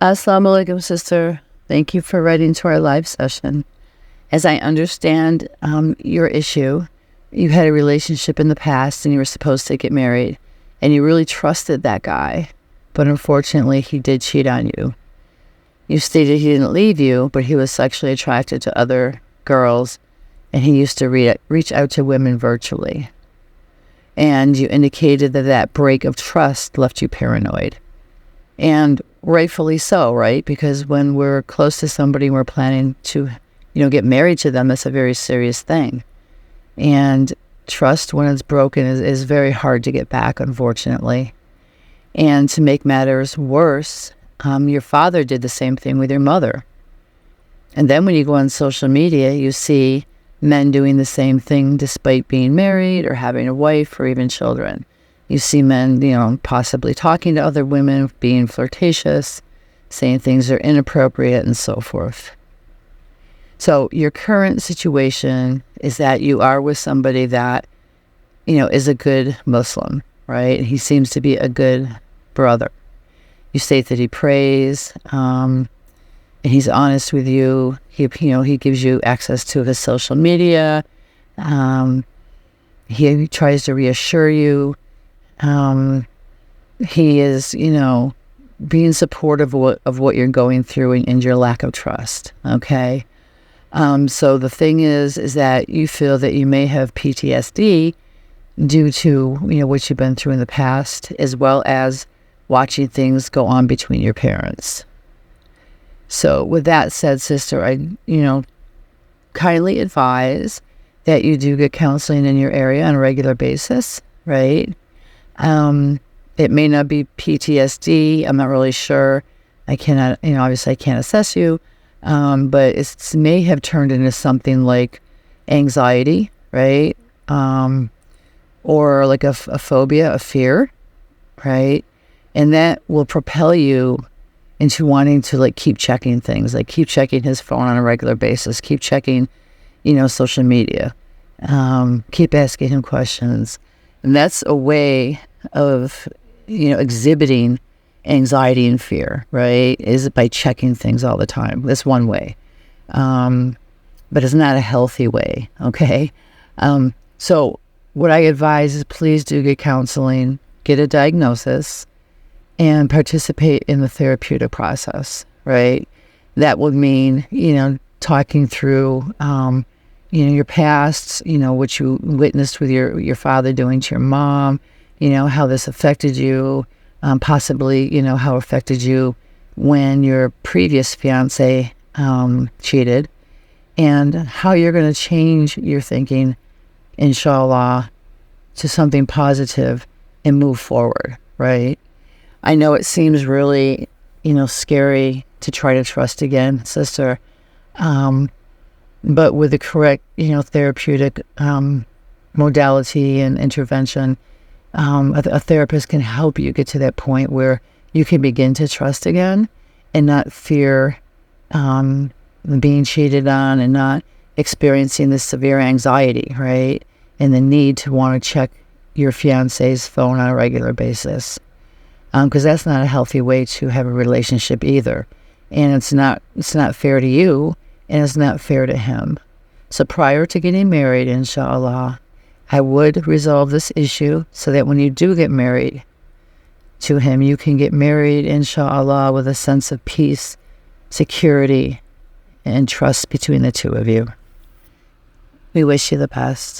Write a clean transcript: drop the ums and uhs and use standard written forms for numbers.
Assalamu alaikum, sister. Thank you for writing to our live session. As I understand your issue, you had a relationship in the past and you were supposed to get married, and you really trusted that guy, but unfortunately he did cheat on you. You stated he didn't leave you, but he was sexually attracted to other girls, and he used to reach out to women virtually. And you indicated that that break of trust left you paranoid. And rightfully so, right? Because when we're close to somebody and we're planning to, get married to them, that's a very serious thing. And trust, when it's broken, is very hard to get back, unfortunately. And to make matters worse, your father did the same thing with your mother. And then when you go on social media, you see men doing the same thing despite being married or having a wife or even children. You see men, possibly talking to other women, being flirtatious, saying things that are inappropriate, and so forth. So your current situation is that you are with somebody that, is a good Muslim, right? He seems to be a good brother. You state that he prays, and he's honest with you. He gives you access to his social media. He tries to reassure you. He is, being supportive of what you're going through and your lack of trust. Okay. So the thing is that you feel that you may have PTSD due to, what you've been through in the past, as well as watching things go on between your parents. So with that said, sister, I, kindly advise that you do get counseling in your area on a regular basis, right? It may not be PTSD. I'm not really sure. I cannot, obviously I can't assess you. But it may have turned into something like anxiety, right? Or like a phobia, a fear, right? And that will propel you into wanting to keep checking things, keep checking his phone on a regular basis, keep checking, social media, keep asking him questions. And that's a way of, exhibiting anxiety and fear, right? Is it by checking things all the time? That's one way. But it's not a healthy way, okay? So what I advise is please do get counseling, get a diagnosis, and participate in the therapeutic process, right? That would mean, talking through, your past, what you witnessed with your father doing to your mom, how this affected you, possibly, how it affected you when your previous fiance cheated, and how you're going to change your thinking, inshallah, to something positive and move forward, right? I know it seems really, scary to try to trust again, sister, but with the correct, therapeutic modality and intervention, a therapist can help you get to that point where you can begin to trust again and not fear being cheated on and not experiencing this severe anxiety, right? And the need to want to check your fiance's phone on a regular basis. Because that's not a healthy way to have a relationship either. And it's not fair to you, and it's not fair to him. So prior to getting married, inshallah, I would resolve this issue so that when you do get married to him, you can get married, inshallah, with a sense of peace, security, and trust between the two of you. We wish you the best.